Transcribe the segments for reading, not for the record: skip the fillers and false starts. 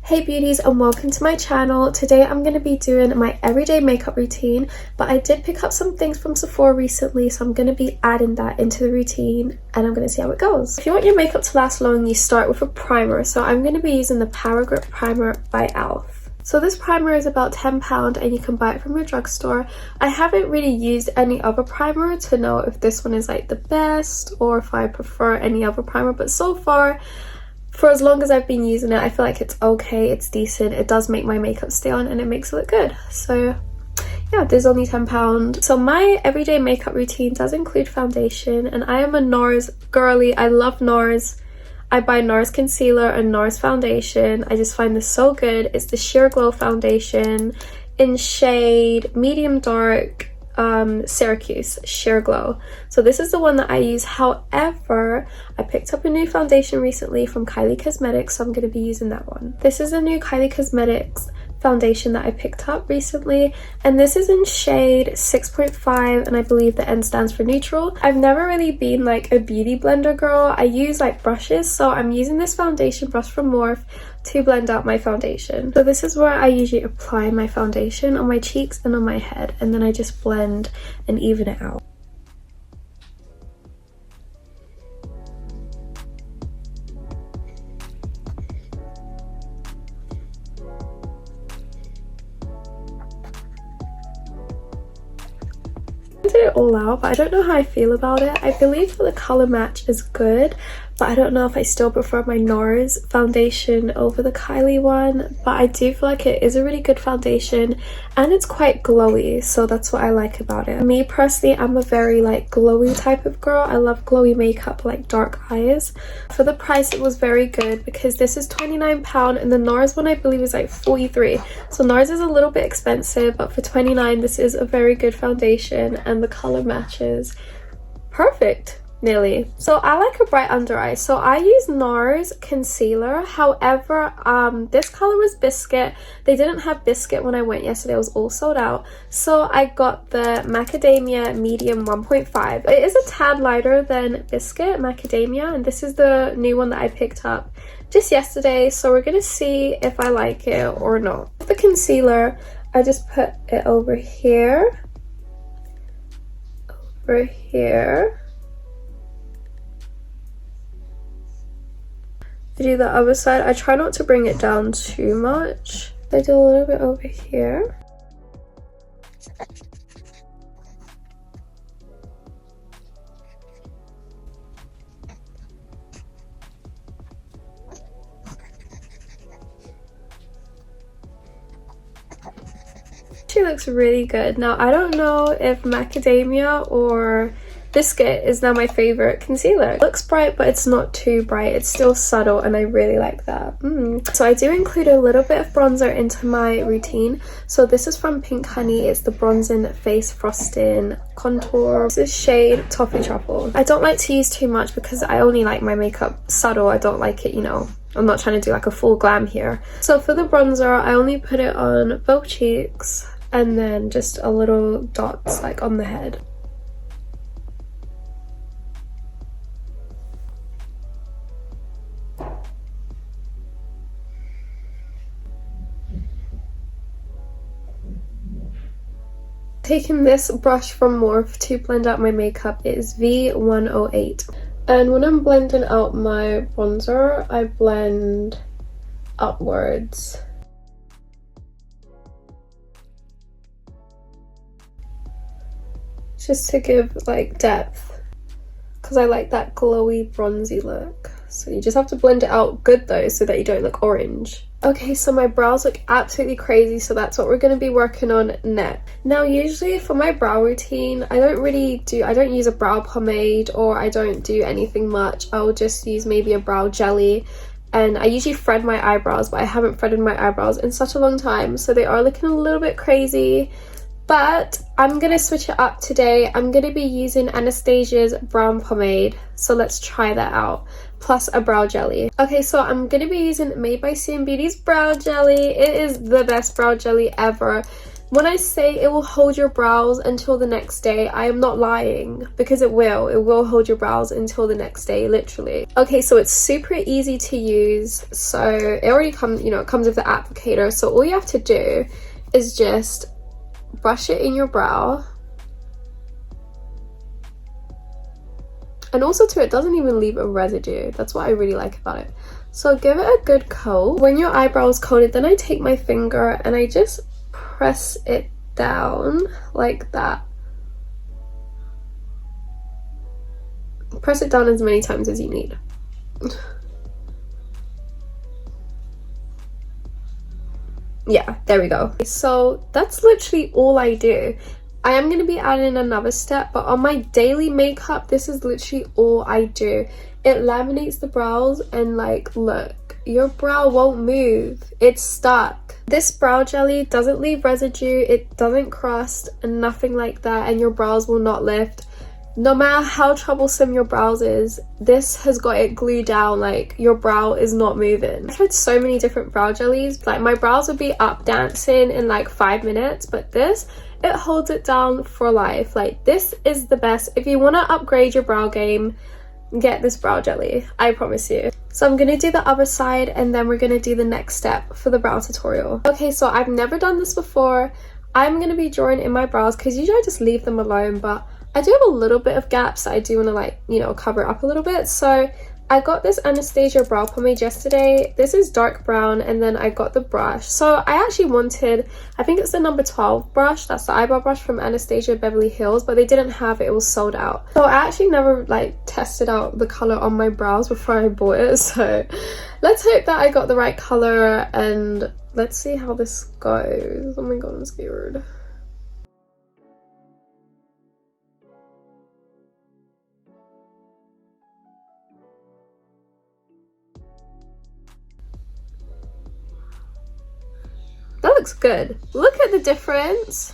Hey beauties, and welcome to my channel. Today I'm going to be doing my everyday makeup routine, but I did pick up some things from Sephora recently, so I'm going to be adding that into the routine and I'm going to see how it goes. If you want your makeup to last long, you start with a primer. So I'm going to be using the Power Grip Primer by e.l.f. So this primer is about £10 and you can buy it from your drugstore. I haven't really used any other primer to know if this one is like the best or if I prefer any other primer, but so far, for as long as I've been using it, I feel like it's okay, it's decent, it does make my makeup stay on and it makes it look good. So yeah, this is only £10. So my everyday makeup routine does include foundation, and I am a NARS girly. I love NARS. I buy NARS concealer and NARS foundation. I just find this so good. It's the Sheer Glow foundation in shade medium dark, Syracuse Sheer Glow. So this is the one that I use. However, I picked up a new foundation recently from Kylie Cosmetics, so I'm going to be using that one. This is a new Kylie Cosmetics foundation that I picked up recently, and this is in shade 6.5, and I believe the N stands for neutral. I've never really been like a beauty blender girl. I use like brushes, so I'm using this foundation brush from Morphe to blend out my foundation. So this is where I usually apply my foundation, on my cheeks and on my head, and then I just blend and even it out. I did it all out, but I don't know how I feel about it. I believe that the color match is good, but I don't know if I still prefer my NARS foundation over the Kylie one. But I do feel like it is a really good foundation and it's quite glowy, so that's what I like about it. Me personally, I'm a very like glowy type of girl. I love glowy makeup, like dark eyes. For the price, it was very good because this is £29 and the NARS one I believe is like 43. So NARS is a little bit expensive, but for 29 this is a very good foundation and the color matches perfect. Nearly. So I like a bright under eye, so I use NARS concealer. However, this color was Biscuit. They didn't have Biscuit when I went yesterday. It was all sold out, so I got the Macadamia medium 1.5. It is a tad lighter than Biscuit Macadamia, and this is the new one that I picked up just yesterday, so we're gonna see if I like it or not. The concealer, I just put it over here, over here. To do the other side, I try not to bring it down too much. I do a little bit over here. She looks really good. Now I don't know if Macadamia or Biscuit is now my favorite concealer. It looks bright, but it's not too bright. It's still subtle and I really like that. So I do include a little bit of bronzer into my routine. So this is from Pink Honey. It's the Bronzing Face Frosting Contour. This is shade Toffee Truffle. I don't like to use too much because I only like my makeup subtle. I don't like it, you know, I'm not trying to do like a full glam here. So for the bronzer, I only put it on both cheeks and then just a little dots like on the head. Taking this brush from Morphe to blend out my makeup, it is V108. And when I'm blending out my bronzer, I blend upwards. Just to give like depth, because I like that glowy bronzy look. So you just have to blend it out good though, so that you don't look orange. Okay, so my brows look absolutely crazy, so that's what we're going to be working on next. Now usually for my brow routine, I don't use a brow pomade or I don't do anything much. I'll just use maybe a brow jelly, and I usually thread my eyebrows, but I haven't threaded my eyebrows in such a long time, so they are looking a little bit crazy. But I'm going to switch it up today. I'm going to be using Anastasia's brown pomade, so let's try that out, plus a brow jelly. Okay, so I'm going to be using Made by CM Beauty's brow jelly. It is the best brow jelly ever. When I say it will hold your brows until the next day, I am not lying, because it will hold your brows until the next day, literally. Okay, so it's super easy to use. So it already comes, you know, it comes with the applicator. So all you have to do is just brush it in your brow. And also too, it doesn't even leave a residue. That's what I really like about it. So give it a good coat. When your eyebrow is coated, then I take my finger and I just press it down like that. Press it down as many times as you need. Yeah, there we go. So that's literally all I do. I am going to be adding another step, but on my daily makeup, this is literally all I do. It laminates the brows, and like, look, your brow won't move. It's stuck. This brow jelly doesn't leave residue, it doesn't crust, and nothing like that, and your brows will not lift. No matter how troublesome your brows is, this has got it glued down. Like, your brow is not moving. I've tried so many different brow jellies. Like, my brows would be up dancing in like 5 minutes, but this, it holds it down for life. Like, this is the best. If you want to upgrade your brow game, get this brow jelly, I promise you. So I'm gonna do the other side, and then we're gonna do the next step for the brow tutorial. Okay, so I've never done this before. I'm gonna be drawing in my brows, because usually I just leave them alone, but I do have a little bit of gaps that I do want to, like, you know, cover up a little bit. So I got this Anastasia brow pomade yesterday. This is dark brown, and then I got the brush. So I actually wanted, I think it's the number 12 brush. That's the eyebrow brush from Anastasia Beverly Hills, but they didn't have it. It was sold out. So I actually never like tested out the color on my brows before I bought it. So let's hope that I got the right color, and let's see how this goes. Oh my god, I'm scared. That looks good. Look at the difference.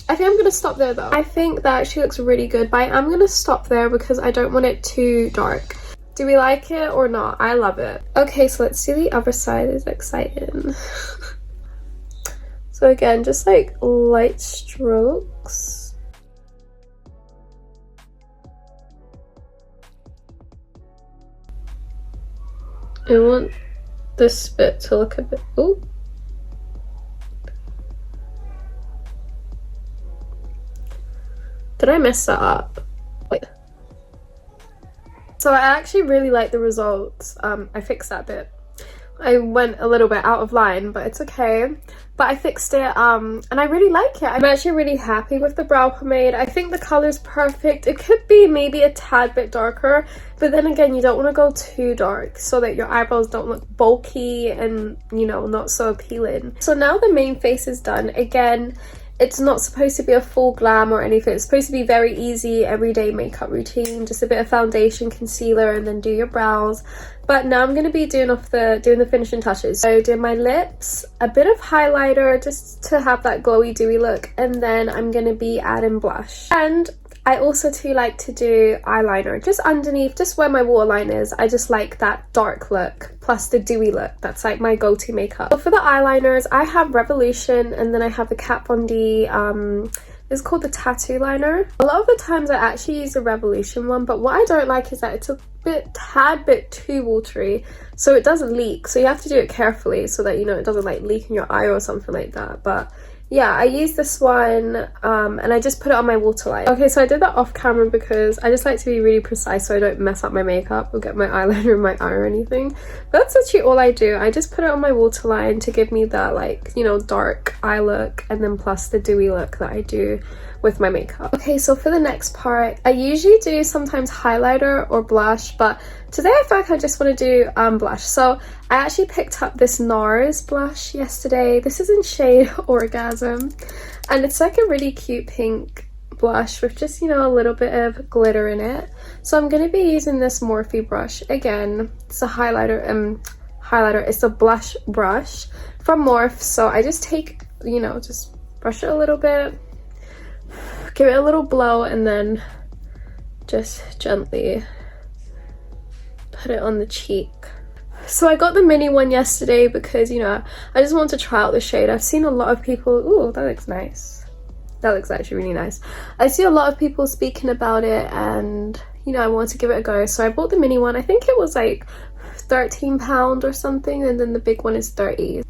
I think I'm gonna stop there though. I think that she looks really good, but I'm gonna stop there because I don't want it too dark. Do we like it or not? I love it. Okay, so let's do the other side. It's exciting. So again, just like light strokes. I want this bit to look a bit, ooh. Did I mess that up? Wait. So I actually really like the results. I fixed that bit. I went a little bit out of line, but it's okay. But I fixed it, and I really like it. I'm actually really happy with the brow pomade. I think the color's perfect. It could be maybe a tad bit darker, but then again, you don't want to go too dark so that your eyebrows don't look bulky and, you know, not so appealing. So now the main face is done. Again, it's not supposed to be a full glam or anything. It's supposed to be very easy, everyday makeup routine. Just a bit of foundation, concealer, and then do your brows. But now I'm going to be doing the finishing touches. So doing my lips, a bit of highlighter just to have that glowy dewy look, and then I'm going to be adding blush. And I also too like to do eyeliner just underneath, just where my waterline is. I just like that dark look plus the dewy look. That's like my go-to makeup. So for the eyeliners, I have Revolution, and then I have the Kat Von D, it's called the Tattoo Liner. A lot of the times I actually use the Revolution one, but what I don't like is that it's a tad bit too watery, so it doesn't leak. So you have to do it carefully so that, you know, it doesn't like leak in your eye or something like that. But yeah, I use this one, and I just put it on my waterline. Okay, so I did that off camera because I just like to be really precise so I don't mess up my makeup or get my eyeliner in my eye or anything. But that's actually all I do. I just put it on my waterline to give me that, like, you know, dark eye look, and then plus the dewy look that I do with my makeup. Okay, so for the next part, I usually do sometimes highlighter or blush, but today I feel like I just want to do blush. So I actually picked up this NARS blush yesterday. This is in shade Orgasm, and it's like a really cute pink blush with just, you know, a little bit of glitter in it. So I'm going to be using this Morphe brush. Again, it's a highlighter, it's a blush brush from Morphe. So I just take, you know, just brush it a little bit, give it a little blow, and then just gently put it on the cheek. So I got the mini one yesterday because, you know, I just wanted to try out the shade. I've seen a lot of people, ooh, that looks nice. That looks actually really nice. I see a lot of people speaking about it, and, you know, I wanted to give it a go. So I bought the mini one. I think it was like £13 or something, and then the big one is 30.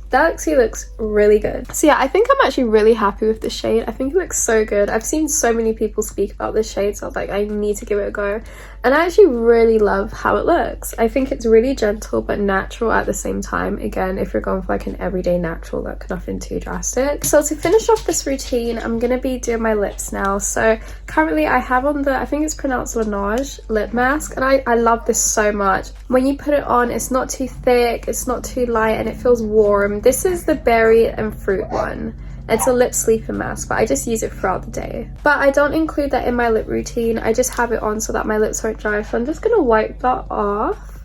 That actually looks really good. So yeah, I think I'm actually really happy with the shade. I think it looks so good. I've seen so many people speak about this shade, so I was like, I need to give it a go. And I actually really love how it looks. I think it's really gentle but natural at the same time. Again, if you're going for like an everyday natural look, nothing too drastic. So to finish off this routine, I'm gonna be doing my lips now. So currently I have on the, I think it's pronounced Laneige lip mask, and I love this so much. When you put it on, it's not too thick, it's not too light, and it feels warm. This is the berry and fruit one. It's a lip sleeping mask, but I just use it throughout the day. But I don't include that in my lip routine. I just have it on so that my lips aren't dry. So I'm just gonna wipe that off.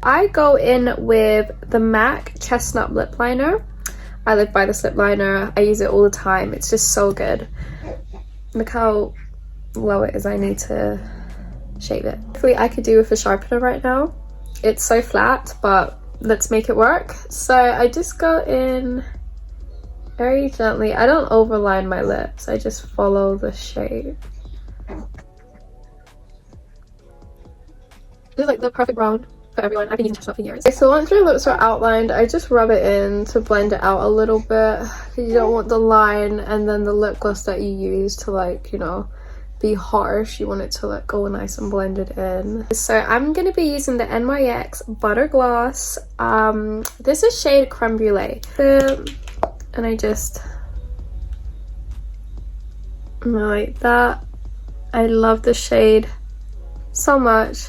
I go in with the MAC Chestnut Lip Liner. I live by this lip liner. I use it all the time. It's just so good. Look how low it is. I need to shave it. Hopefully I could do with a sharpener right now. It's so flat, but let's make it work. So I just go in very gently. I don't overline my lips, I just follow the shape. This is like the perfect brown for everyone. I've been using Chestnut for years. Okay, so once your lips are outlined, I just rub it in to blend it out a little bit. You don't want the line and then the lip gloss that you use to, like, you know, be harsh. You want it to like go nice and blended in. So I'm gonna be using the NYX Butter Gloss. This is shade Creme Brulee. And I just like that. I love the shade so much.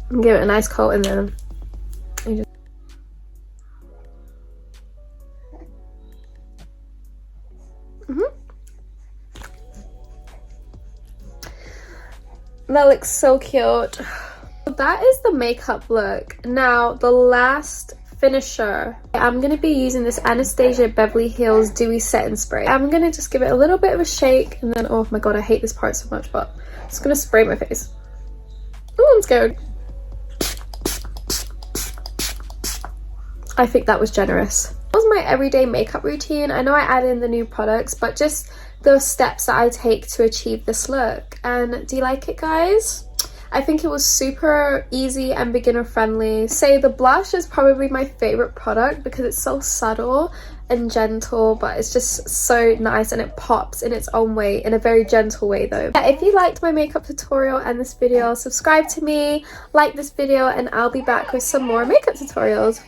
Give it a nice coat, and then I just that looks so cute. That is the makeup look. Now the last finisher, I'm going to be using this Anastasia Beverly Hills Dewy Setting Spray. I'm going to just give it a little bit of a shake, and then, oh my god, I hate this part so much, but I'm just going to spray my face. Oh, I'm scared. I think that was generous. That was my everyday makeup routine. I know I added in the new products, but just those steps that I take to achieve this look. And do you like it, guys? I think it was super easy and beginner friendly. Say the blush is probably my favorite product because it's so subtle and gentle, but it's just so nice and it pops in its own way, in a very gentle way though. Yeah, if you liked my makeup tutorial and this video, subscribe to me, like this video, and I'll be back with some more makeup tutorials.